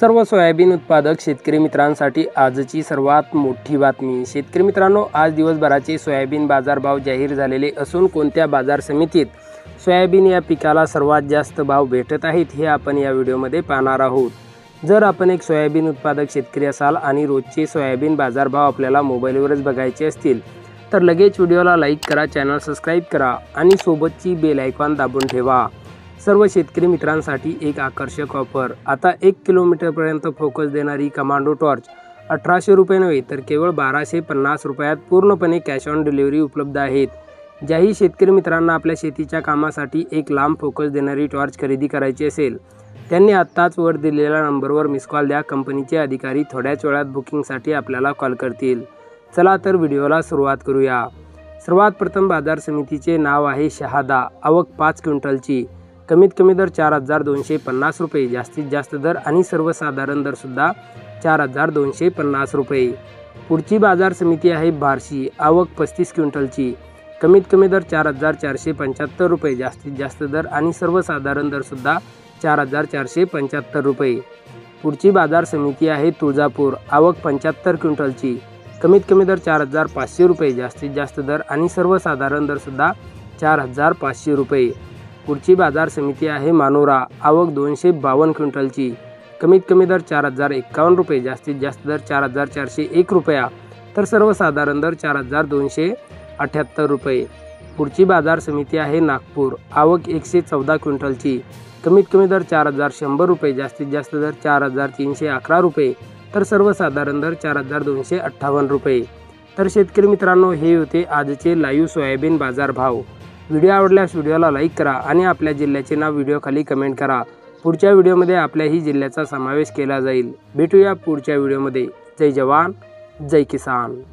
सर्व सोयाबीन उत्पादक शेतकरी मित्रांसाठी आजची सर्वात मोठी बातमी। शेतकरी मित्रांनो, आज दिवसभराचे सोयाबीन बाजारभाव जाहीर झालेले असून कोणत्या बाजार समितीत सोयाबीन या पिकाला सर्वात जास्त भाव भेटत आहेत हे आपण या व्हिडिओमध्ये पाहणार आहोत। जर आपण एक सोयाबीन उत्पादक शेतकरी असाल आणि रोजचे सोयाबीन बाजारभाव आपल्याला मोबाईलवरच बघायचे असतील तर लगेच व्हिडिओला लाईक करा, चॅनल सबस्क्राईब करा आणि सोबतची बेल आयकॉन दाबून ठेवा। सर्व शेतकरी मित्रांसाठी एक आकर्षक ऑफर। आता 1 किलोमीटरपर्यंत फोकस देणारी कमांडो टॉर्च 1800 रुपये नव्हे तर केवळ 1250 रुपयात पूर्णपणे कॅश ऑन डिलिव्हरी उपलब्ध आहेत। ज्याही शेतकरी मित्रांना आपल्या शेतीच्या कामासाठी एक लांब फोकस देणारी टॉर्च खरेदी करायची असेल त्यांनी आत्ताच वर दिलेल्या नंबरवर मिस कॉल द्या। कंपनीचे अधिकारी थोड्याच वेळात बुकिंगसाठी आपल्याला कॉल करतील। चला तर व्हिडिओला सुरुवात करूया। सर्वात प्रथम बाजार समितीचे नाव आहे शहादा। आवक 5 क्विंटलची। कमीत कमी दर 4250 रुपये, जास्तीत जास्त दर आणि सर्वसाधारण दर सुद्धा 4250 रुपये। पुढची बाजार समिती आहे बार्शी। आवक 35 क्विंटलची। कमीत कमी दर 4475 रुपये, जास्तीत जास्त दर आणि सर्वसाधारण दर सुद्धा 4475 रुपये। पुढची बाजार समिती आहे तुळजापूर। आवक 75 क्विंटलची। कमीत कमी दर 4500 रुपये, जास्तीत जास्त दर आणि सर्वसाधारण दर सुद्धा 4500 रुपये। पुढची बाजार समिती आहे मानोरा। आवक 252 क्विंटलची। कमीत कमी दर 4051 रुपये, जास्तीत जास्त दर 4401 रुपया तर सर्वसाधारण दर 4278 रुपये। पुढची बाजार समिती आहे नागपूर। आवक 114 क्विंटलची। कमीत कमी दर 4100 रुपये, जास्तीत जास्त दर 4311 रुपये तर सर्वसाधारण दर 4258 रुपये। तर शेतकरी मित्रांनो, हे होते आजचे लाईव्ह सोयाबीन बाजारभाव। व्हिडिओ आवडल्यास व्हिडिओला लाईक करा आणि आपल्या जिल्ह्याचे नाव व्हिडिओ खाली कमेंट करा। पुढच्या व्हिडिओमध्ये आपल्याही जिल्ह्याचा समावेश केला जाईल। भेटूया पुढच्या व्हिडिओमध्ये। जय जवान, जय किसान।